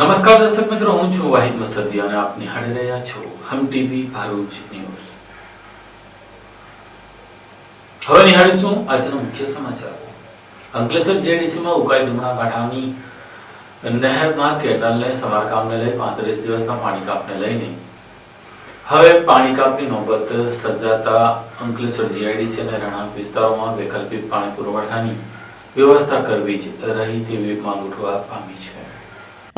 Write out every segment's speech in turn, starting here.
નમસ્કાર દર્શક મિત્રો, હું છું વાહિદ મસદી અને આપ નિહાળી રહ્યા છો હમ ટીવી ભરૂચ ન્યૂઝ। હવે નિહાળીશું આજના મુખ્ય સમાચાર। અંકલેશ્વર જીઆઈડીસીમાં ઉકાઈ જમણા કાંઠાની નહેરના કેનાલને સમારકામને લઈ 35 દિવસના પાણી કાપને લઈને હવે પાણી કાપની નોબત સર્જાતા અંકલેશ્વર જીઆઈડીસી અને રહેણાંક વિસ્તારોમાં વૈકલ્પિક પાણી પુરવઠાની વ્યવસ્થા કરવી જ રહી તેવી માંગ ઉઠવા પામી છે।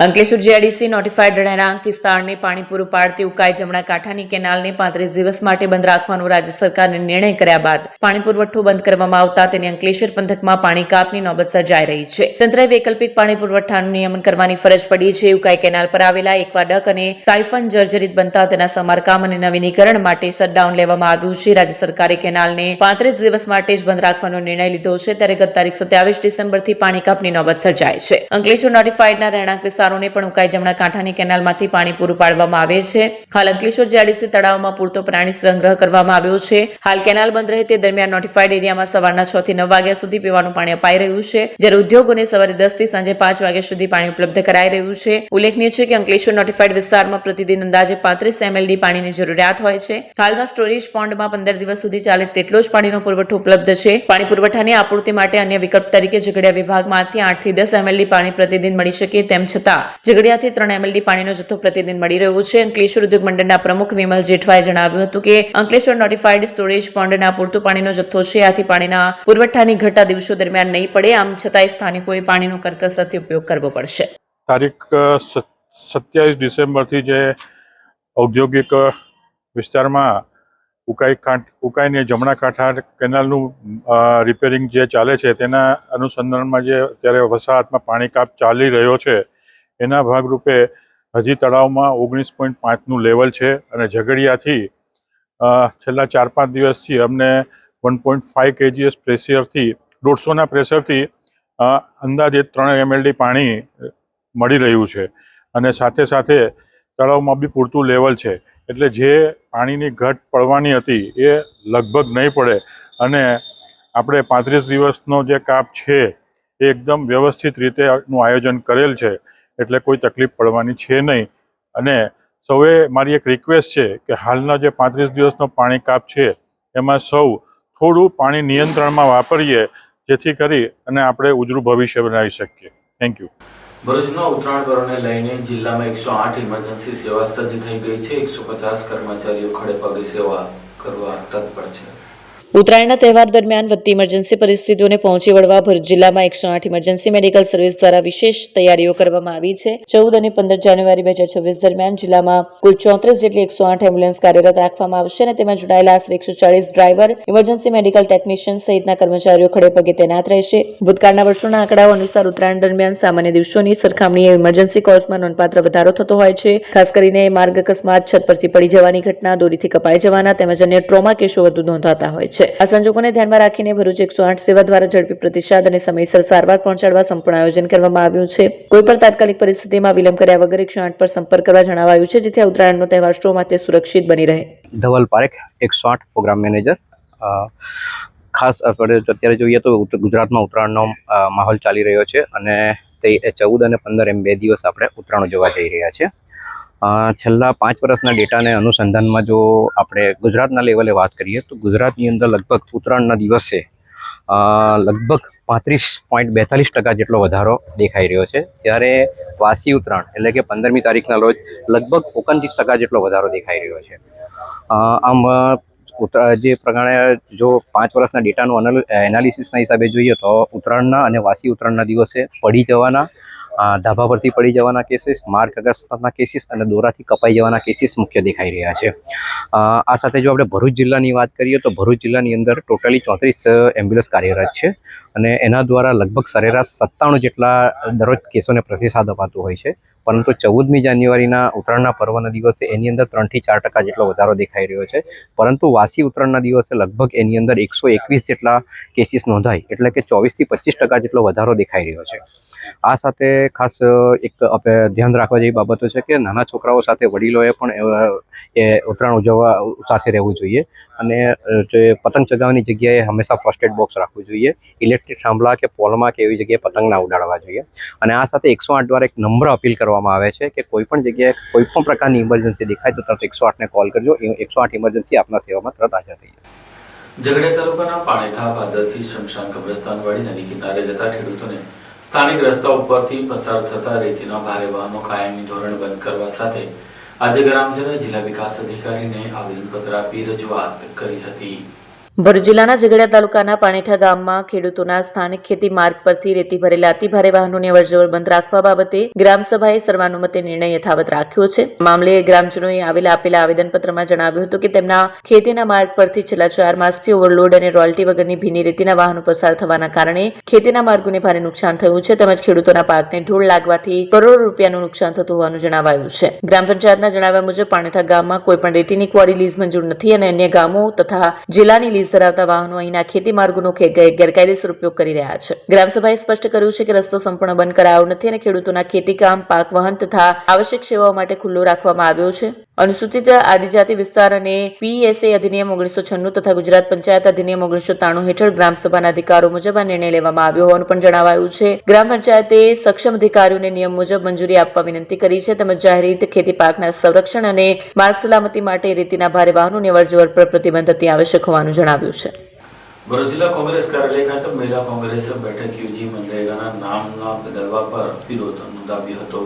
અંકલેશ્વર જીઆઈડીસી નોટિફાઈડ રહેણાંક વિસ્તારને પાણી પૂરું પાડતી ઉકાઈ જમણા કાંઠાની કેનાલને 35 દિવસ માટે બંધ રાખવાનો રાજ્ય સરકારને નિર્ણય કર્યા બાદ પાણી પુરવઠો બંધ કરવામાં આવતા તેની અંકલેશ્વર પંથકમાં પાણી કાપની નોબત સર્જાઈ રહી છે। તંત્રએ વૈકલ્પિક પાણી પુરવઠાનું નિયમન કરવાની ફરજ પડી છે। ઉકાઈ કેનાલ પર આવેલા એક્વાડક અને સાયફન જર્જરિત બનતા તેના સમારકામ અને નવીનીકરણ માટે શટડાઉન લેવામાં આવ્યું છે। રાજ્ય સરકારે કેનાલને 35 દિવસ માટે જ બંધ રાખવાનો નિર્ણય લીધો છે, ત્યારે ગત તારીખ 27 ડિસેમ્બરથી પાણી કાપની નોબત સર્જાય છે। અંકલેશ્વર નોટિફાઈડના રહેણાંક વિસ્તારોને પણ ઉકાઈ જમણા કાંઠાની કેનાલમાંથી પાણી પૂરું પાડવામાં આવે છે। હાલ અંકલેશ્વર જીઆઈડીસી તળાવમાં પૂરતો પ્રાણી સંગ્રહ કરવામાં આવ્યો છે। હાલ કેનાલ બંધ રહે તે દરમિયાન નોટિફાઈડ એરિયામાં સવારના 6 થી 9 વાગ્યા સુધી પીવાનું પાણી અપાઈ રહ્યું છે, જ્યારે ઉદ્યોગોને સવારે 10 થી સાંજે 5 વાગ્યા સુધી પાણી ઉપલબ્ધ કરાઈ રહ્યું છે। ઉલ્લેખનીય છે કે અંકલેશ્વર નોટિફાઈડ વિસ્તારમાં પ્રતિદિન અંદાજે 35 mld પાણીની જરૂરિયાત હોય છે। હાલમાં સ્ટોરેજ પોન્ડમાં 15 દિવસ સુધી ચાલે તેટલો જ પાણીનો પુરવઠો ઉપલબ્ધ છે। પાણી પુરવઠાની આપૂર્તિ માટે અન્ય વિકલ્પ તરીકે ઝઘડિયા વિભાગમાંથી 8 થી 10 mld પાણી પ્રતિદિન મળી શકે, તેમ છતાં ઝઘડિયાથી 3 mld પાણીનો જથ્થો પ્રતિદિન મળી રહ્યો છે। અંકલેશ્વર ઉદ્યોગ મંડળના પ્રમુખ વિમલ જેઠવાએ જણાવ્યું હતું કે અંકલેશ્વર નોટિફાઈડ સ્ટોરેજ પોન્ડના પૂરતો પાણીનો જથ્થો છે, આથી પાણીના પુરવઠાની ઘટા દિવસો દરમિયાન નહીં પડે। આમ છતાંય સ્થાનિકોએ પાણીનો કરકસરથી ઉપયોગ કરવો પડશે। તારીખ 27 ડિસેમ્બરથી જે ઔદ્યોગિક વિસ્તારમાં ઉકાઈની જમણા કાંઠા કેનાલનું રિપેરિંગ જે ચાલે છે તેના અનુસંધાનમાં જે અત્યારે વસાહતમાં પાણી કાપ ચાલી રહ્યો છે, એના ભાગરૂપે હજી તળાવમાં 19.5નું લેવલ છે અને ઝઘડિયાથી છેલ્લા 4-5 દિવસથી અમને 1.5 kgs પ્રેશરથી 150ના પ્રેશરથી અંદાજે 3 mld પાણી મળી રહ્યું છે અને સાથે સાથે તળાવમાં બી પૂરતું લેવલ છે, એટલે જે પાણીની ઘટ પડવાની હતી એ લગભગ નહીં પડે અને આપણે 35 દિવસનો જે કાપ છે એ એકદમ વ્યવસ્થિત રીતેનું આયોજન કરેલ છે, એટલે કોઈ તકલીફ પડવાની છે નહીં। અને સૌએ મારી એક રિક્વેસ્ટ છે કે હાલના જે 35 દિવસનો પાણી કાપ છે એમાં સૌ થોડું પાણી નિયંત્રણમાં વાપરીએ, જેથી કરી અને આપણે ઉજળું ભવિષ્ય બનાવી શકીએ। Thank you. ભરૂચમાં ઉત્તરાયણ પર્વને લઈને જિલ્લામાં 108 ઇમરજન્સી સેવા સજ્જ થઈ ગઈ છે। 150 કર્મચારીઓ ખડે પગે સેવા કરવા તત્પર છે। ઉત્તરાયણના તહેવાર દરમિયાન વધતી ઇમરજન્સી પરિસ્થિતિઓને પહોંચી વળવા ભરૂચ જિલ્લામાં 108 ઇમરજન્સી મેડિકલ સર્વિસ દ્વારા વિશેષ તૈયારીઓ કરવામાં આવી છે। 14 અને 15 જાન્યુઆરી 2026 દરમિયાન જિલ્લામાં કુલ 34 જેટલી 108 એમ્બ્યુલન્સ કાર્યરત રાખવામાં આવશે અને તેમાં જોડાયેલા આશરે 140 ડ્રાઈવર, ઇમરજન્સી મેડિકલ ટેકનિશિયન સહિતના કર્મચારીઓ ખડે પગે તૈનાત રહેશે। ભૂતકાળના વર્ષોના આંકડાઓ અનુસાર ઉત્તરાયણ દરમિયાન સામાન્ય દિવસોની સરખામણીએ ઇમરજન્સી કોલ્સમાં નોંધપાત્ર વધારો થતો હોય છે। ખાસ કરીને માર્ગ અકસ્માત, છત પરથી પડી જવાની ઘટના, દોરીથી કપાઈ જવાના તેમજ અન્ય ટ્રોમા કેસો વધુ નોંધાતા હોય છે। આ સંજોગોને ધ્યાનમાં રાખીને ભરૂચ 108 સેવા દ્વારા ઝડપી પ્રતિસાદ અને સમયસર સારવાર પહોંચાડવા સંપૂર્ણ આયોજન કરવામાં આવ્યું છે। કોઈ પણ તાત્કાલિક પરિસ્થિતિમાં વિલંબ કર્યા વગર 108 પર સંપર્ક કરવા જણાવાયું છે, જેથી ઉત્તરાયણનો તહેવાર શો માટે સુરક્ષિત બની રહે। Dhaval Parekh, 108 program manager. ખાસ આપણે અત્યારે જોઈએ તો ગુજરાતમાં ઉત્તરાયણનો માહોલ ચાલી રહ્યો છે અને તે 14 અને 15 એમ 2 દિવસ આપણે ઉત્તરાયણ જોવા જઈ રહ્યા છીએ। છેલ્લા 5 વર્ષના ડેટાને અનુસંધાનમાં જો આપણે ગુજરાતના લેવલે વાત કરીએ તો ગુજરાતની અંદર લગભગ ઉત્તરાયણના દિવસે લગભગ 35.42% જેટલો વધારો દેખાઈ રહ્યો છે, જ્યારે વાસી ઉત્તરાયણ એટલે કે 15મી તારીખના રોજ લગભગ 29% જેટલો વધારો દેખાઈ રહ્યો છે। આમ જે પ્રમાણે જો 5 વર્ષના ડેટાનું એનાલિસિસના હિસાબે જોઈએ તો ઉત્તરાયણના અને વાસી ઉત્તરાયણના દિવસે પડી જવાના, ધાબા પરથી પડી જવાના કેસીસ, માર્ગ અકસ્માતના કેસીસ અને દોરાથી કપાઈ જવાના કેસીસ મુખ્ય દેખાઈ રહ્યા છે। આ સાથે જો આપણે ભરૂચ જિલ્લાની વાત કરીએ તો ભરૂચ જિલ્લાની અંદર ટોટલી 34 એમ્બ્યુલન્સ કાર્યરત છે અને એના દ્વારા લગભગ સરેરાશ 97 જેટલા દરરોજ કેસોને પ્રતિસાદ અપાતો હોય છે, પરંતુ 14મી જાન્યુઆરીના ઉત્તરાયણના પર્વના દિવસે એની અંદર 3 થી 4% જેટલો વધારો દેખાઈ રહ્યો છે, પરંતુ વાસી ઉત્તરાયણના દિવસે લગભગ એની અંદર 121 જેટલા કેસીસ નોંધાય, એટલે કે 24 થી 25% જેટલો વધારો દેખાઈ રહ્યો છે। આ સાથે ખાસ એક આપણે ધ્યાન રાખવા જેવી બાબતો છે કે નાના છોકરાઓ સાથે વડીલોએ પણ એ ઉત્તરાયણ ઉજવવા સાથે રહેવું જોઈએ અને જે પતંગ ચગાવવાની જગ્યાએ હંમેશા ફર્સ્ટ એડ બોક્સ રાખવું જોઈએ। ઇલેક્ટ્રિક થાંભલા કે પોલમાં કે એવી જગ્યાએ પતંગ ના ઉડાડવા જોઈએ અને આ સાથે 108 દ્વારા એક નમ્ર અપીલ કરવા કરવામાં આવે છે કે કોઈ પણ જગ્યાએ કોઈ પણ પ્રકારની ઇમરજન્સી દેખાય તો તરત 108ને કોલ કરજો. 108 ઇમરજન્સી આપના સેવામાં તરત હાજર થઈ જશે. ઝઘડિયા તાલુકાના પાણીથા ભાદરથી શમશાન કબ્રસ્તાનવાડી નદી કિનારે જતા ખેડૂતોને સ્થાનિક રસ્તા ઉપરથી પસાર થતા રેતીના ભારે વાહનો કાયમી ધોરણે બંધ કરવા સાથે આજે ગ્રામજનોએ જિલ્લા વિકાસ અધિકારીને આવેદનપત્ર આપી રજૂઆત કરી હતી. ભરૂચ જિલ્લાના ઝઘડિયા તાલુકાના પાણીઠા ગામમાં ખેડૂતોના સ્થાનિક ખેતી માર્ગ પરથી રેતી ભરેલા અતિભારે વાહનોની અવરજવર બંધ રાખવા બાબતે ગ્રામસભાએ સર્વાનુમતે નિર્ણય યથાવત રાખ્યો છે. મામલે ગ્રામજનોએ આપેલા આવેદનપત્રમાં જણાવ્યું હતું કે તેમના ખેતીના માર્ગ પરથી છેલ્લા 4 માસથી ઓવરલોડ અને રોયલ્ટી વગરની ભીની રેતીના વાહનો પસાર થવાના કારણે ખેતીના માર્ગોને ભારે નુકસાન થયું છે તેમજ ખેડૂતોના પાકને ઢોળ લાગવાથી કરોડો રૂપિયાનું નુકસાન થતું હોવાનું જણાવાયું છે. ગ્રામ પંચાયતના જણાવ્યા મુજબ પાણીઠા ગામમાં કોઈ પણ રેતીની ક્વોરી લીઝ મંજૂર નથી અને અન્ય ગામો તથા જિલ્લાની લીઝ ધરાવતા વાહનો અહીંના ખેતી માર્ગોનો ગેરકાયદેસર ઉપયોગ કરી રહ્યા છે. ગ્રામસભાએ સ્પષ્ટ કર્યું છે કે રસ્તો સંપૂર્ણ બંધ કરાયો નથી અને ખેડૂતોના ખેતી કામ, પાક વહન તથા આવશ્યક સેવાઓ માટે ખુલ્લો રાખવામાં આવ્યો છે. અનુસૂચિત આદિજાતિ વિસ્તાર અને પીએસએ અધિનિયમ 1996 તથા ગુજરાત પંચાયત અધિનિયમ 1993 હેઠળ ગ્રામસભાના અધિકારો મુજબ આ નિર્ણય લેવામાં આવ્યો હોવાનું પણ જણાવાયું છે. ગ્રામ પંચાયતે સક્ષમ અધિકારીઓને નિયમ મુજબ મંજૂરી આપવા વિનંતી કરી છે તેમજ જાહેર હિત, ખેતી પાકના સંરક્ષણ અને માર્ગ સલામતી માટે રેતીના ભારે વાહનોની અવરજવર પર પ્રતિબંધ અતિ આવશ્યક હોવાનું જણાવ્યું છે. ભરૂચ જિલ્લા કોંગ્રેસ કાર્યાલય ખાતે મહિલા કોંગ્રેસે બેઠક યોજી મનરેગાના નામના બદલવા પર વિરોધ નોંધાવ્યો હતો.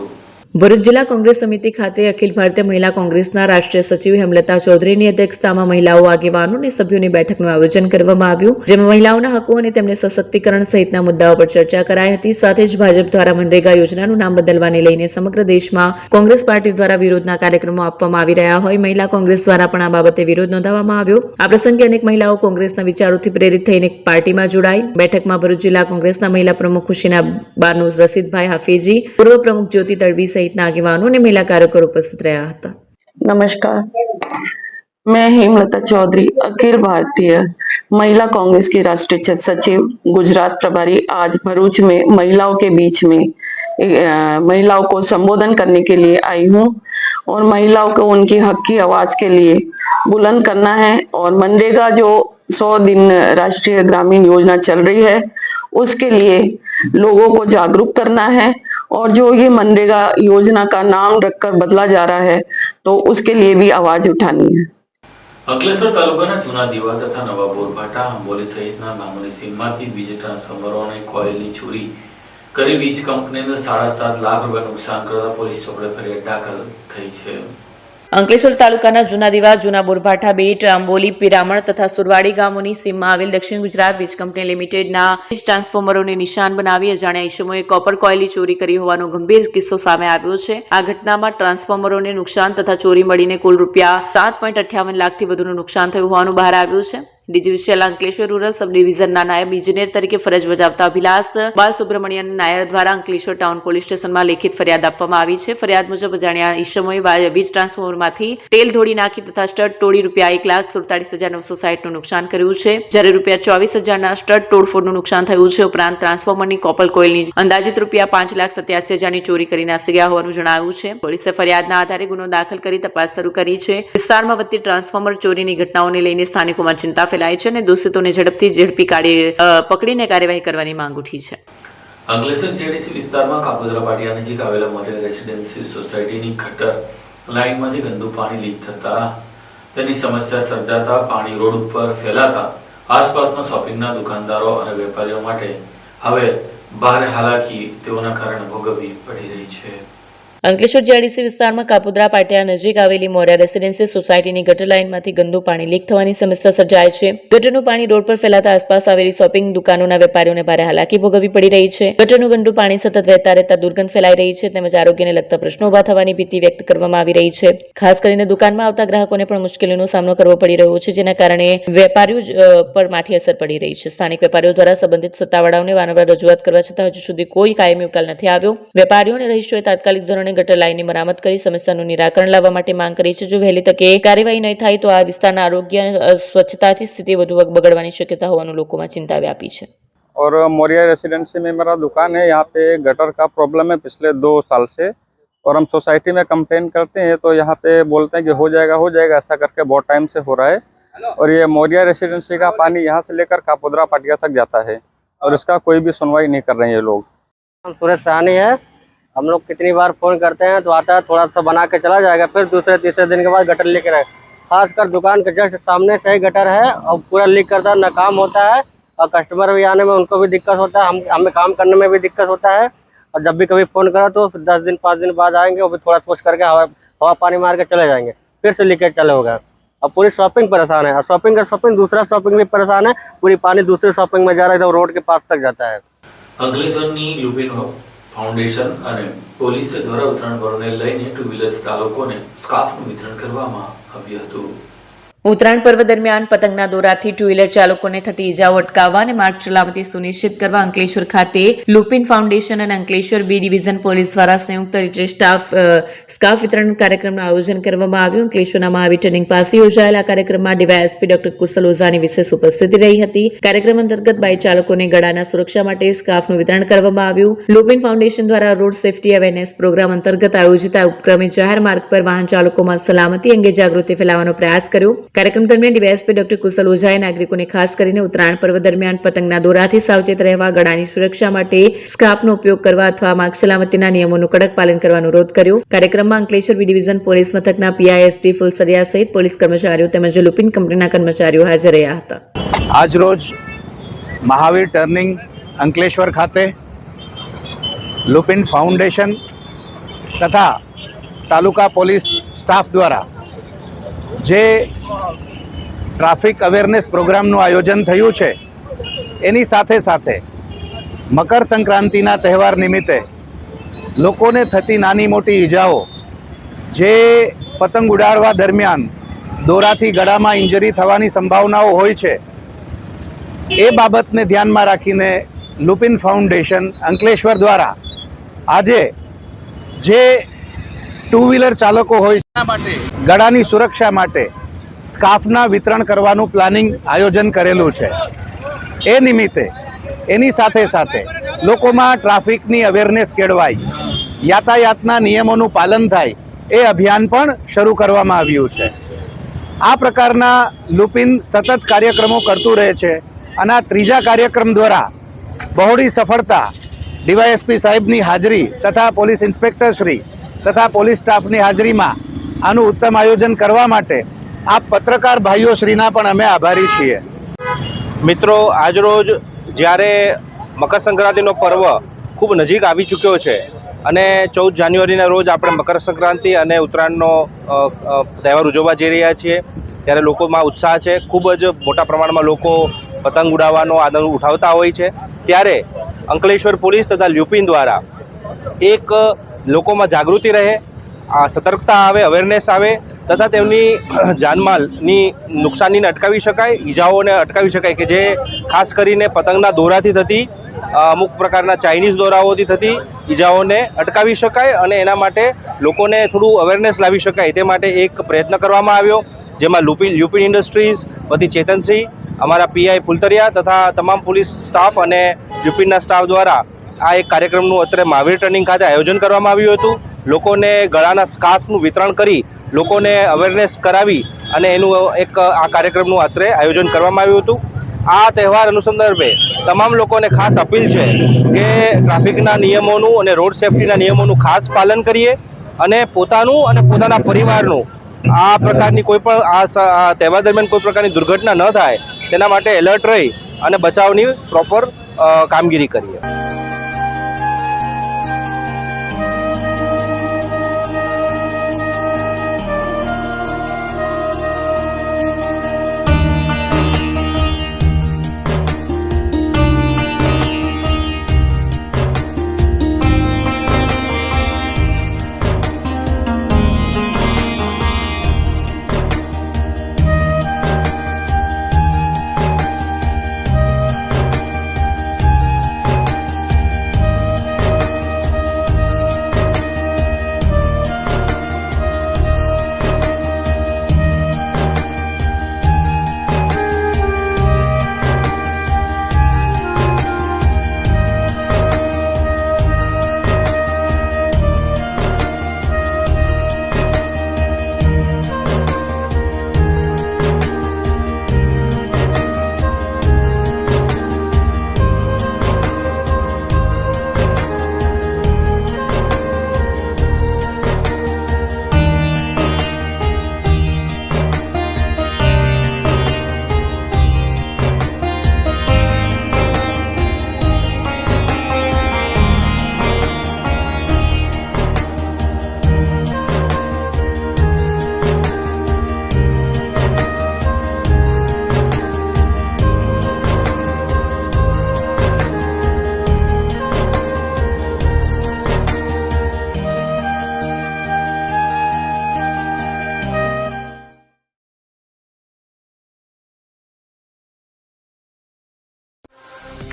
ભરૂચ જિલ્લા કોંગ્રેસ સમિતિ ખાતે અખિલ ભારતીય મહિલા કોંગ્રેસના રાષ્ટ્રીય સચિવ હેમલતા ચૌધરીની અધ્યક્ષતામાં મહિલાઓ, આગેવાનો અને સભ્યોની બેઠકનું આયોજન કરવામાં આવ્યું, જેમાં મહિલાઓના હકો અને તેમને સશક્તિકરણ સહિતના મુદ્દાઓ પર ચર્ચા કરાઈ હતી. સાથે જ ભાજપ દ્વારા મનરેગા યોજનાનું નામ બદલવાને લઈને સમગ્ર દેશમાં કોંગ્રેસ પાર્ટી દ્વારા વિરોધના કાર્યક્રમો આપવામાં આવી રહ્યા હોય મહિલા કોંગ્રેસ દ્વારા પણ આ બાબતે વિરોધ નોંધાવવામાં આવ્યો. આ પ્રસંગે અનેક મહિલાઓ કોંગ્રેસના વિચારોથી પ્રેરિત થઈને પાર્ટીમાં જોડાઈ. બેઠકમાં ભરૂચ જિલ્લા કોંગ્રેસના મહિલા પ્રમુખ ખુશીના બાનુ, રસીદભાઈ હાફીજી, પૂર્વ પ્રમુખ જ્યોતિ તડવી सहित આગેવાનો અને મહિલા કાર્યકરો ઉપસ્થિત રહ્યા હતા. नमस्कार, मैं हेमलता चौधरी अखिल भारतीय महिला कांग्रेस की राष्ट्रीय सचिव गुजरात प्रभारी आज भरूच में महिलाओं के बीच में महिलाओं को संबोधन करने के लिए आई हूँ और महिलाओं को उनकी हक की आवाज के लिए बुलंद करना है और मनरेगा जो 100 दिन राष्ट्रीय ग्रामीण योजना चल रही है उसके लिए लोगों को जागरूक करना है और जो ये मनरेगा योजना का नाम रखकर बदला जा रहा है तो उसके लिए भी आवाज उठानी है. અંકલેશ્વર તાલુકાના જૂના દીવા તથા નવાપુર ભાટા, આંબોલી સહિતના ગામોની સીમમાંથી વીજ ટ્રાન્સફોર્મરો અને કોઇલની ચોરી કરી વીજ કંપનીને 7.5 લાખ રૂપિયા નુકસાન કરતા પોલીસ ચોપડે ફરિયાદ દાખલ થઈ છે. અંકલેશ્વર તાલુકાના જૂના દીવા, જૂના બોરભાઠા, બેટ, આંબોલી, પિરામણ તથા સુરવાડી ગામોની સીમમાં આવેલ દક્ષિણ ગુજરાત વીજ કંપની લિમિટેડના વીજ ટ્રાન્સફોર્મરોને નિશાન બનાવી અજાણ્યા ઈસમોએ કોપર કોઇલની ચોરી કરી હોવાનો ગંભીર કિસ્સો સામે આવ્યો છે. આ ઘટનામાં ટ્રાન્સફોર્મરોને નુકસાન તથા ચોરી મળીને કુલ રૂપિયા 7.58 લાખથી વધુનું નુકસાન થયું હોવાનું બહાર આવ્યું છે. ડીજીવીસીએલ અંકલેશ્વર રૂરલ સબ ડિવિઝનના નાયબ ઇજનેર તરીકે ફરજ બજાવતા અભિલાષ બાલસુબ્રમણ્યન નાયર દ્વારા અંકલેશ્વર ટાઉન પોલીસ સ્ટેશનમાં લેખિત ફરિયાદ આપવામાં આવી છે. ફરિયાદ મુજબ અજાણ્યા ઈસમોએ વીજ ટ્રાન્સફોર્મરમાંથી તેલ ધોળી નાખી તથા સ્ટડ તોડી રૂપિયા 1,47,960નું નુકસાન કર્યું છે, જ્યારે રૂપિયા 24,000ના સ્ટડ તોડફોડનું નુકસાન થયું છે. ઉપરાંત ટ્રાન્સફોર્મરની કોપર કોઇલની અંદાજિત રૂપિયા 5,87,000ની ચોરી કરી નાસી ગયા હોવાનું જણાવ્યું છે. પોલીસે ફરિયાદના આધારે ગુનો દાખલ કરી તપાસ શરૂ કરી છે. વિસ્તારમાં વધતી ટ્રાન્સફોર્મર ચોરીની ઘટનાઓને લઈને સ્થાનિકોમાં ચિંતા ફેલાઈ છે અને દોષિતોને ઝડપી પકડીને કાર્યવાહી કરવાની માંગ ઉઠી છે. અંકલેશ્વર જેડીસી વિસ્તારમાં કાપોદ્રા પાટિયા નજીક આવેલા મોરિયા રેસિડેન્સી સોસાયટીની ગટર લાઇનમાંથી ગંદુ પાણી લીક થતા તેની સમસ્યા સર્જાતા પાણી રોડ ઉપર ફેલાતા આસપાસના શોપિંગના દુકાનદારો અને વેપારીઓ માટે હવે ભારે હાલાકી તેઓના કારણે ભોગવવી પડી રહી છે. અંકલેશ્વર જેડીસી વિસ્તારમાં કાપોદ્રા પાટિયા નજીક આવેલી મોરિયા રેસિડેન્સી સોસાયટીની ગટર લાઇનમાંથી ગંદુ પાણી લીક થવાની સમસ્યા સર્જાય છે. ગટરનું પાણી રોડ પર ફેલાતા આસપાસ આવેલી શોપિંગ દુકાનોના વેપારીઓને ભારે હાલાકી ભોગવવી પડી રહી છે. ગટરનું ગંદુ પાણી સતત વહેતા રહેતા દુર્ગંધ ફેલાઈ રહી છે તેમજ આરોગ્યને લગતા પ્રશ્નો ઉભા થવાની ભીતિ વ્યક્ત કરવામાં આવી રહી છે. ખાસ કરીને દુકાનમાં આવતા ગ્રાહકોને પણ મુશ્કેલીનો સામનો કરવો પડી રહ્યો છે, જેના કારણે વેપારીઓ પર માઠી અસર પડી રહી છે. સ્થાનિક વેપારીઓ દ્વારા સંબંધિત સત્તાવાળાઓને વારંવાર રજૂઆત કરવા છતાં હજુ સુધી કોઈ કાયમી ઉકેલ નથી આવ્યો. વેપારીઓ અને રહીશોએ તાત્કાલિક ધોરણે ગટર લાઇનની મરામત કરી સમસ્યાનું નિરાકરણ લાવવા માટે માંગ કરી છે. જો વહેલી તકે કાર્યવાહી નહીં થાય તો આ વિસ્તારના આરોગ્ય અને સ્વચ્છતાથી સ્થિતિ વધુ બગડવાની શક્યતા હોવાનું લોકોમાં ચિંતા વ્યાપી છે. और मोरिया रेसिडेंसी में मेरा दुकान है. यहाँ पे गटर का प्रॉब्लम है पिछले 2 साल से और हम सोसाइटी में कंप्लेन करते हैं तो यहाँ पे बोलते हैं कि हो जाएगा ऐसा करके बहुत टाइम से हो रहा है. और ये मोरिया रेसिडेंसी का पानी यहाँ से लेकर कापोद्रा पाटिया तक जाता है और इसका कोई भी सुनवाई नहीं कर रहे हैं ये लोग. सुरेश साहनी है. हम लोग कितनी बार फ़ोन करते हैं तो आता है, थोड़ा सा बना के चला जाएगा, फिर दूसरे तीसरे दिन के बाद गटर लेकर आए। खासकर दुकान के जस्ट सामने से ही गटर है और पूरा लीक करता है, ना काम होता है और कस्टमर भी आने में उनको भी दिक्कत होता है, हमें काम करने में भी दिक्कत होता है। और जब भी कभी फ़ोन करा तो 10 दिन 5 दिन बाद आएंगे, वो भी थोड़ा सोच करके हवा पानी मार के चले जाएंगे, फिर से लीकेज चालू होगा। अब पूरी शॉपिंग परेशान है, और शॉपिंग का शॉपिंग, दूसरा शॉपिंग भी परेशान है, पूरी पानी दूसरे शॉपिंग में जा रहा है, एकदम रोड के पास तक जाता है। અંકલેશ્વરની લુપિન ફાઉન્ડેશન અને પોલીસ દ્વારા ઉત્તરાયણ પર્વને લઈને ટુ વ્હીલર ચાલકોને સ્કાર્ફનું વિતરણ કરવામાં આવ્યું હતું. ઉત્તરાયણ પર્વ દરમિયાન પતંગના દોરાથી ટુ વ્હીલર ચાલકોને થતી ઇજાઓ અટકાવવા અને માર્ગ સલામતી સુનિશ્ચિત કરવા અંકલેશ્વર ખાતે લુપિન ફાઉન્ડેશન અને અંકલેશ્વર બી ડિવિઝન પોલીસ દ્વારા સંયુક્ત રીતે સ્કાર્ફ વિતરણ કાર્યક્રમનું આયોજન કરવામાં આવ્યું. અંકલેશ્વરના મહાવીર ટર્નિંગ પાસે યોજાયેલા કાર્યક્રમમાં ડીવાયએસપી ડોક્ટર કુશલ ઓઝાની વિશેષ ઉપસ્થિતિ રહી હતી. કાર્યક્રમ અંતર્ગત બાઇક ચાલકોને ગળાના સુરક્ષા માટે સ્કાર્ફનું વિતરણ કરવામાં આવ્યું. લુપિન ફાઉન્ડેશન દ્વારા રોડ સેફટી અવેરનેસ પ્રોગ્રામ અંતર્ગત આયોજિત આ ઉપક્રમે જાહેર માર્ગ પર વાહન ચાલકોમાં સલામતી અંગે જાગૃતિ ફેલાવવાનો પ્રયાસ કર્યો. કાર્યક્રમ દરમિયાન ડીવાયએસપી ડોક્ટર કુશલ ઓઝાએ નાગરિકોને ખાસ કરીને ઉત્તરાયણ પર્વ દરમિયાન પતંગના દોરાથી સાવચેત રહેવા, ગળાની સુરક્ષા માટે સ્કાર્ફનો ઉપયોગ કરવા અથવા માર્ગ સલામતીના નિયમોનું કડક પાલન કરવાનો અનુરોધ કર્યો. કાર્યક્રમમાં અંકલેશ્વર બી ડિવિઝન પોલીસ મથકના પીઆઈએસડી ફુલસરિયા સહિત પોલીસ કર્મચારીઓ તેમજ લુપિન કંપનીના કર્મચારીઓ હાજર રહ્યા હતા. આજરોજ મહાવીર ટર્નિંગ અંકલેશ્વર ખાતે લુપિન ફાઉન્ડેશન તથા તાલુકા પોલીસ સ્ટાફ દ્વારા જે ટ્રાફિક અવેરનેસ પ્રોગ્રામનું આયોજન થયું છે, એની સાથે સાથે મકર સંક્રાંતિના તહેવાર નિમિત્તે લોકોને થતી નાની મોટી ઈજાઓ, જે પતંગ ઉડાડવા દરમિયાન દોરાથી ગળામાં ઇન્જરી થવાની સંભાવનાઓ હોય છે, એ બાબતને ધ્યાનમાં રાખીને લુપિન ફાઉન્ડેશન અંકલેશ્વર દ્વારા આજે જે ટુ વ્હીલર ચાલકો હોય છે માટે ગળાની સુરક્ષા માટે સ્કાર્ફના વિતરણ કરવાનું પ્લાનિંગ આયોજન કરેલું છે. એ નિમિત્તે એની સાથે સાથે લોકોમાં ટ્રાફિકની અવેરનેસ કેળવાય, યાતાયાતના નિયમોનું પાલન થાય, એ અભિયાન પણ શરૂ કરવામાં આવ્યું છે. આ પ્રકારના લુપિન સતત કાર્યક્રમો કરતું રહે છે અને આ ત્રીજા કાર્યક્રમ દ્વારા બહોળી સફળતા ડીવાયએસપી સાહેબની હાજરી તથા પોલીસ ઇન્સ્પેક્ટર શ્રી તથા પોલીસ સ્ટાફની હાજરીમાં આનું ઉત્તમ આયોજન કરવા માટે આ પત્રકાર ભાઈઓ શ્રીના પણ અમે આભારી છીએ. મિત્રો, આજરોજ જ્યારે મકર સંક્રાંતિનો પર્વ ખૂબ નજીક આવી ચૂક્યો છે અને 14 જાન્યુઆરીના રોજ આપણે મકર સંક્રાંતિ અને ઉત્તરાયણનો તહેવાર ઉજવવા જઈ રહ્યા છીએ, ત્યારે લોકોમાં ઉત્સાહ છે. ખૂબ જ મોટા પ્રમાણમાં લોકો પતંગ ઉડાવવાનો આનંદ ઉઠાવતા હોય છે. ત્યારે અંકલેશ્વર પોલીસ તથા લ્યુપિન દ્વારા એક લોકોમાં જાગૃતિ રહે, સતર્કતા આવે, અવેરનેસ આવે તથા તેમની જાનમાલની નુકસાનીને અટકાવી શકાય, ઈજાઓને અટકાવી શકાય, કે જે ખાસ કરીને પતંગના દોરાથી થતી, અમુક પ્રકારના ચાઇનીઝ દોરાઓથી થતી ઈજાઓને અટકાવી શકાય અને એના માટે લોકોને થોડું અવેરનેસ લાવી શકાય, તે માટે એક પ્રયત્ન કરવામાં આવ્યો, જેમાં લ્યુપિન ઇન્ડસ્ટ્રીઝ વતી ચેતનસિંહ, અમારા પીઆઈ ફુલતરિયા તથા તમામ પોલીસ સ્ટાફ અને લ્યુપિનના સ્ટાફ દ્વારા આ એક કાર્યક્રમનું અત્યારે મહાવીર ટર્નિંગ ખાતે આયોજન કરવામાં આવ્યું હતું. લોકોને ગળાના સ્કાર્ફનું વિતરણ કરી લોકોને અવેરનેસ કરાવી અને એનું એક આ કાર્યક્રમનું અત્રે આયોજન કરવામાં આવ્યું હતું. આ તહેવાર અનુસંદર્ભે તમામ લોકોને ખાસ અપીલ છે કે ટ્રાફિકના નિયમોનું અને રોડ સેફટીના નિયમોનું ખાસ પાલન કરીએ અને પોતાનું અને પોતાના પરિવારનું આ પ્રકારની કોઈ પણ આ તહેવાર દરમિયાન કોઈ પ્રકારની દુર્ઘટના ન થાય તેના માટે એલર્ટ રહી અને બચાવની પ્રોપર કામગીરી કરીએ.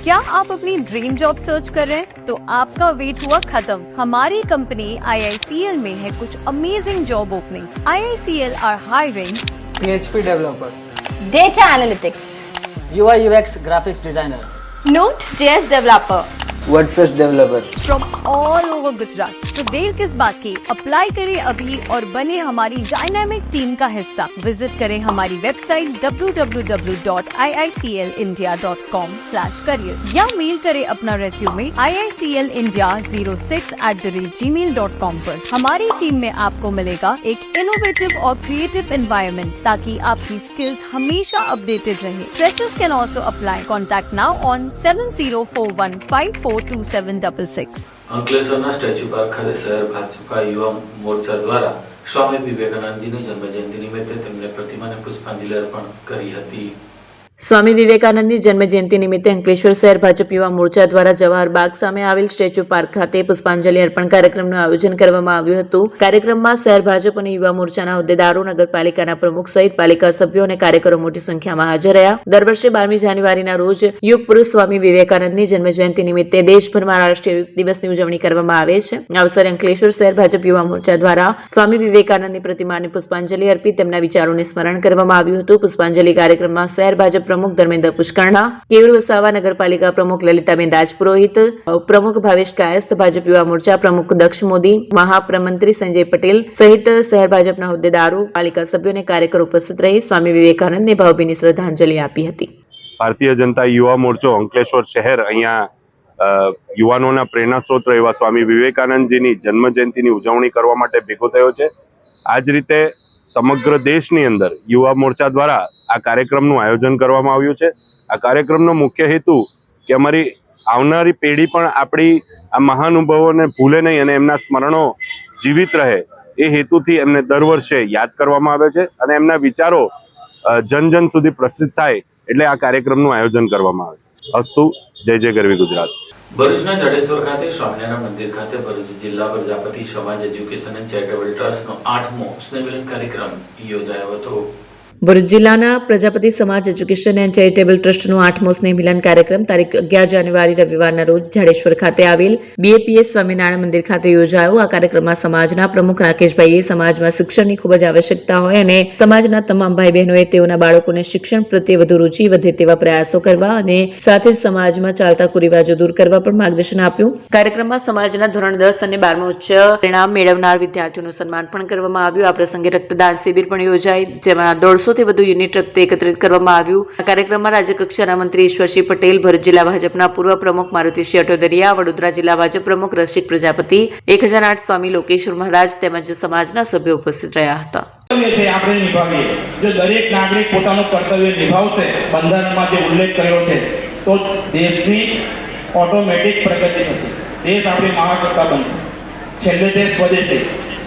क्या आप अपनी ड्रीम जॉब सर्च कर रहे हैं? तो आपका वेट हुआ खत्म। हमारी कंपनी IICL में है कुछ amazing job openings. IICL are hiring PHP developer, data analytics, UI UX graphics designer, Node.js developer WordPress developer. From all over Gujarat. तो देर किस बात की, अप्लाई करें अभी और बने हमारी डायनामिक टीम का हिस्सा। विजिट करें हमारी वेबसाइट www.iiclindia.com/career या मेल करें अपना रेज्यूमे iiclindia06@gmail.com पर। हमारी टीम में आपको मिलेगा एक इनोवेटिव और क्रिएटिव एनवायरनमेंट ताकि आपकी स्किल्स हमेशा अपडेटेड रहे। Freshers can also apply. Contact now on 7041542766। અંકલેશ્વરના સ્ટેચ્યુ પાર્ક ખાતે શહેર ભાજપા યુવા મોરચા દ્વારા સ્વામી વિવેકાનંદજીની જન્મજયંતિ નિમિત્તે તેમને પ્રતિમાને પુષ્પાંજલિ અર્પણ કરી હતી। સ્વામી વિવેકાનંદની જન્મજયંતિ નિમિત્તે અંકલેશ્વર શહેર ભાજપ યુવા મોરચા દ્વારા જવાહર બાગ સામે આવેલ સ્ટેચ્યુ પાર્ક ખાતે પુષ્પાંજલિ અર્પણ કાર્યક્રમનું આયોજન કરવામાં આવ્યું હતું। કાર્યક્રમમાં શહેર ભાજપ અને યુવા મોરચાના હોદ્દેદારો, નગરપાલિકાના પ્રમુખ સહિત પાલિકા સભ્યો અને કાર્યકરો મોટી સંખ્યામાં હાજર રહ્યા। દર વર્ષે 12મી જાન્યુઆરીના રોજ યુગ પુરુષ સ્વામી વિવેકાનંદની જન્મજયંતિ નિમિત્તે દેશભરમાં રાષ્ટ્રીય યોગ દિવસની ઉજવણી કરવામાં આવે છે। આ અવસરે અંકલેશ્વર શહેર ભાજપ યુવા મોરચા દ્વારા સ્વામી વિવેકાનંદની પ્રતિમાને પુષ્પાંજલિ અર્પી તેમના વિચારોને સ્મરણ કરવામાં આવ્યું હતું। પુષ્પાંજલિ કાર્યક્રમમાં શહેર ભાજપ પ્રમુખ ધર્મેન્દ્ર પુષ્કરણા, કેયુર વસાવા, નગરપાલિકા પ્રમુખ લલિતાબેન રાજપુરોહિત, ઉપપ્રમુખ ભાવેશ કાયસ્થ, ભાજપ યુવા મોરચા પ્રમુખ દક્ષ મોદી, મહામંત્રી સંજય પટેલ સહિત શહેર ભાજપના હોદ્દેદારો, પાલિકા સભ્યો અને કાર્યકરો ઉપસ્થિત રહી સ્વામી વિવેકાનંદને ભાવભીની શ્રદ્ધાંજલિ આપી હતી। ભારતીય જનતા યુવા મોરચો અંકલેશ્વર શહેર અહીંયા યુવાનોના પ્રેરણા સ્ત્રોત એવા સ્વામી વિવેકાનંદજીની જન્મજયંતિની ઉજવણી કરવા માટે ભેગો થયો છે। આ જ રીતે સમગ્ર દેશની અંદર યુવા મોરચા દ્વારા આ કાર્યક્રમનું આયોજન કરવામાં આવ્યું છે। આ કાર્યક્રમનો મુખ્ય હેતુ કે અમારી આવનારી પેઢી પણ આપણી આ મહાનુભાવોને ભૂલે નહીં અને એમના સ્મરણો જીવિત રહે એ હેતુથી એમને દર વર્ષે યાદ કરવામાં આવે છે અને એમના વિચારો જન જન સુધી પ્રસિદ્ધ થાય એટલે આ કાર્યક્રમનું આયોજન કરવામાં આવે છે। અસ્તુ, જય જય ગરવી ગુજરાત। ભરૂચના જડેશ્વર ખાતે સ્વામિનારાયણ મંદિર ખાતે ભરૂચ જિલ્લા પ્રજાપતિ સમાજ એજ્યુકેશન એન્ડ ચેરિટેબલ ટ્રસ્ટનો 8મો સ્નેહમિલન કાર્યક્રમ યોજાયો હતો। ભરૂચ જિલ્લાના પ્રજાપતિ સમાજ એજ્યુકેશન એન્ડ ચેરિટેબલ ટ્રસ્ટનો 8મો સ્નેહ મિલન કાર્યક્રમ તારીખ 11 જાન્યુઆરી રવિવારના રોજ જાડેશ્વર ખાતે આવેલ BAPS સ્વામિનારાયણ મંદિર ખાતે યોજાયો। આ કાર્યક્રમમાં સમાજના પ્રમુખ રાકેશભાઈએ સમાજમાં શિક્ષણની ખૂબ જ આવશ્યકતા હોય અને સમાજના તમામ ભાઈ બહેનોએ તેઓના બાળકોને શિક્ષણ પ્રત્યે વધુ રુચિ વધે તેવા પ્રયાસો કરવા અને સાથે જ સમાજમાં ચાલતા કુરિવાજો દૂર કરવા પણ માર્ગદર્શન આપ્યું। કાર્યક્રમમાં સમાજના ધોરણ 10 અને 12મા ઉચ્ચ પરિણામ મેળવનાર વિદ્યાર્થીઓનું સન્માન પણ કરવામાં આવ્યું। આ પ્રસંગે રક્તદાન શિબિર પણ યોજાઈ, જેમાં 150 થી વધુ યુનિટ રક્ત એકત્રિત કરવામાં આવ્યું। આ કાર્યક્રમમાં રાજ્યકક્ષાના મંત્રી ઈશ્વરસિંહ પટેલ, ભરૂચ જિલ્લા ભાજપના પૂર્વ પ્રમુખ મારુતિસિંહ અટોદરિયા, વડોદરા જિલ્લા ભાજપ પ્રમુખ રસિક પ્રજાપતિ, 1008 સ્વામી લોકેશ્વર મહારાજ તેમજ સમાજના સભ્યો ઉપસ્થિત રહ્યા હતા। આપણે નિભાવીએ, જો દરેક નાગરિક પોતાનું કર્તવ્ય નિભાવશે, બંધારણમાં જે ઉલ્લેખ કર્યો છે, તો દેશની ઓટોમેટિક પ્રગતિ થશે, દેશ આપણી મહાસત્તા બનશે। છેલ્લે તે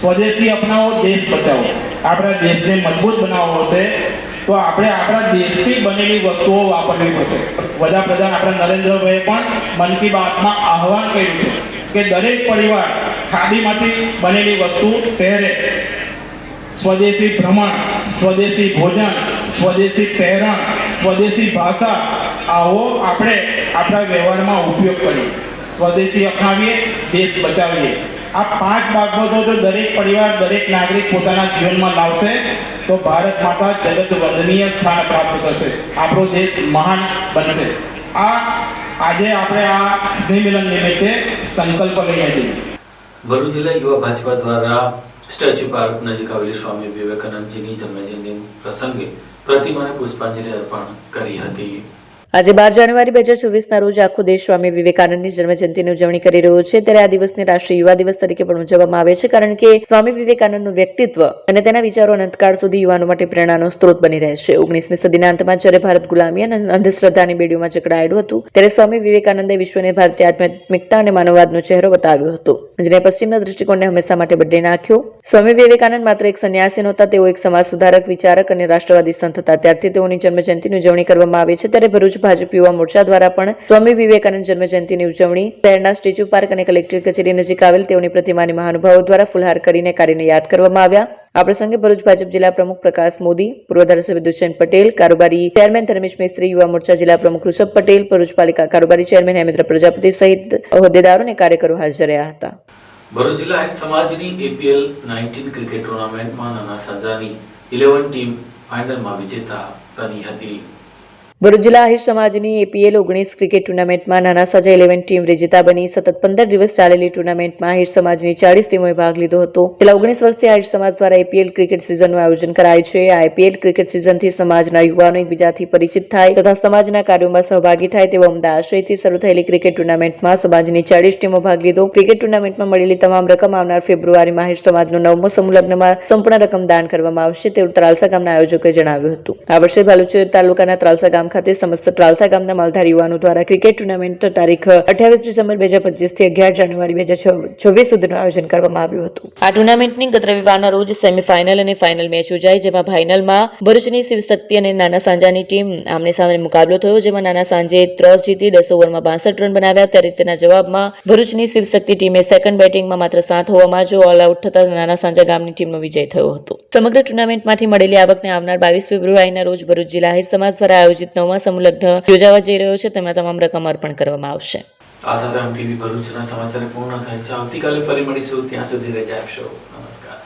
સ્વદેશી અપનાવો, દેશ બચાવો। આપણા દેશને મજબૂત બનાવવો હશે તો આપણે આપણા દેશની બનેલી વસ્તુઓ વાપરવી પડશે। વડાપ્રધાન આપણા નરેન્દ્રભાઈએ પણ મન કી બાતમાં આહવાન કર્યું છે કે દરેક પરિવાર ખાદીમાંથી બનેલી વસ્તુ પહેરે। સ્વદેશી ભ્રમણ, સ્વદેશી ભોજન, સ્વદેશી પહેરણ, સ્વદેશી ભાષા, આવો આપણે આપણા વ્યવહારમાં ઉપયોગ કરીએ। સ્વદેશી અપનાવીએ, દેશ બચાવીએ। આ 5 બાબતો જો દરેક પરિવાર, દરેક નાગરિક પોતાના જીવનમાં લાવશે તો ભારત માતા જગત વંદનીય સ્થાન પ્રાપ્ત કરશે, આપણો દેશ મહાન બનશે। આજે આપણે આ સ્નેહ મિલન નિમિત્તે સંકલ્પ લઈએ છીએ। ભરૂચ જિલ્લા યુવા ભાજપા દ્વારા સ્ટેચ્યુ પાર્ક નજીક આવેલી સ્વામી વિવેકાનંદજીની જન્મજયંતિ પ્રસંગે પ્રતિમાને પુષ્પાંજલિ અર્પણ કરી હતી। આજે 12 જાન્યુઆરી 2024ના રોજ આખો દેશ સ્વામી વિવેકાનંદની જન્મજયંતિની ઉજવણી કરી રહ્યો છે। ત્યારે આ દિવસને રાષ્ટ્રીય યુવા દિવસ તરીકે પણ ઉજવવામાં આવે છે, કારણ કે સ્વામી વિવેકાનંદનું વ્યક્તિત્વ અને તેના વિચારો અનંતકાળ સુધી યુવાનો માટે પ્રેરણાનો સ્ત્રોત બની રહે છે। 19મી સદીના અંતમાં જ્યારે ભારત ગુલામી અને અંધશ્રદ્ધાની બેડીઓમાં જકડાયેલું હતું, ત્યારે સ્વામી વિવેકાનંદે વિશ્વને ભારતીય આધ્યાત્મિકતા અને માનવવાદનો ચહેરો બતાવ્યો હતો, જેને પશ્ચિમના દૃષ્ટિકોણને હંમેશા માટે બદલી નાખ્યો। સ્વામી વિવેકાનંદ માત્ર એક સંન્યાસી નહોતા, તેઓ એક સમાજ સુધારક, વિચારક અને રાષ્ટ્રવાદી સંત હતા। ત્યારથી તેઓની જન્મજયંતિની ઉજવણી કરવામાં આવે છે। ત્યારે ભરૂચ ભાજપ યુવા મોરચા દ્વારા પણ સ્વામી વિવેકાનંદ જન્મજયંતિની ઉજવણી શહેરના સ્ટેચ્યુ પાર્ક અને કલેક્ટર કચેરી નજીક આવેલ તેઓની પ્રતિમાની મહાનુભાવો દ્વારા ફુલહાર કરીને કાર્યને યાદ કરવામાં આવ્યા. આ પ્રસંગે ભરૂચ ભાજપ જિલ્લા પ્રમુખ પ્રકાશ મોદી, પૂર્વ ધારાસભ્ય દુષ્યંત પટેલ, કારોબારી ચેરમેન ધર્મેશ મિસ્ત્રી, યુવા મોરચા જિલ્લા પ્રમુખ ઋષભ પટેલ, ભરૂચ પાલિકા કારોબારી ચેરમેન હેમેન્દ્ર પ્રજાપતિ સહિત હોદ્દેદારો અને કાર્યકરો હાજર રહ્યા હતા. ભરૂચ જિલ્લા આહિર સમાજની APL 19 ક્રિકેટ ટુર્નામેન્ટમાં નાના સાંજાની 11 ટીમ ફાઇનલમાં વિજેતા બની હતી. ભરૂચ જિલ્લા આહિર સમાજની APL 19 ક્રિકેટ ટુર્નામેન્ટમાં નાના સાંજા 11 ટીમ વિજેતા બની. સતત 15 દિવસ ચાલેલી ટુર્નામેન્ટમાં આહિર સમાજની 40 ટીમોએ ભાગ લીધો હતો. છેલ્લા 19 વર્ષથી આહિર સમાજ દ્વારા APL ક્રિકેટ સિઝનનું આયોજન કરાય છે. આ APL ક્રિકેટ સિઝનથી સમાજના યુવાનો એકબીજાથી પરિચિત થાય તથા સમાજના કાર્યોમાં સહભાગી થાય તેવા ઉમદા આશયથી શરૂ થયેલી ક્રિકેટ ટુર્નામેન્ટમાં સમાજની 40 ટીમો ભાગ લીધો. ક્રિકેટ ટુર્નામેન્ટમાં મળેલી તમામ રકમ આવનાર ફેબ્રુઆરીમાં આહિર સમાજનો 9મો સમૂહ લગ્નમાં સંપૂર્ણ રકમ દાન કરવામાં આવશે તેવું ત્રાલસા ગામના આયોજકોએ જણાવ્યું હતું. આ વર્ષે ભાલુચેર તાલુકાના ત્રાલસા ગામ ખાતે સમસ્ત ત્રાલસા ગામના માલધારી યુવાનો દ્વારા ક્રિકેટ ટુર્નામેન્ટ તારીખ 28 ડિસેમ્બર 2025 થી 11 જાન્યુઆરી 2026 સુધીનું આયોજન કરવામાં આવ્યું હતું. આ ટુર્નામેન્ટની ગત રવિવારના રોજ સેમીફાઇનલ અને ફાઇનલ મેચ યોજાઈ, જેમાં ફાઇનલમાં ભરૂચની શિવશક્તિ અને નાના સાંજાની ટીમ આમને સામને મુકાબલો થયો, જેમાં નાના સાંજે ટોસ જીતી 10 ઓવરમાં 62 રન બનાવ્યા. ત્યારે તેના જવાબમાં ભરૂચની શિવશક્તિ ટીમે સેકન્ડ બેટિંગમાં માત્ર 7 ઓવરમાં જો ઓલ આઉટ થતા નાના સાંજા ગામની ટીમનો વિજય થયો હતો. સમગ્ર ટુર્નામેન્ટમાંથી મળેલી આવકને આવનાર 22 ફેબ્રુઆરીના રોજ ભરૂચ જિલ્લા આહિર સમાજ દ્વારા આયોજિત 9મા સમૂહ લગ્ન યોજાવા જઈ રહ્યો છે, તેમાં તમામ રકમ અર્પણ કરવામાં આવશે. આ સાથે આમ ટીવી ભરૂચના સમાચાર પૂર્ણ થાય છે. આવતીકાલે ફરી મળીશું. ત્યાં સુધી રજા આપશો. નમસ્કાર.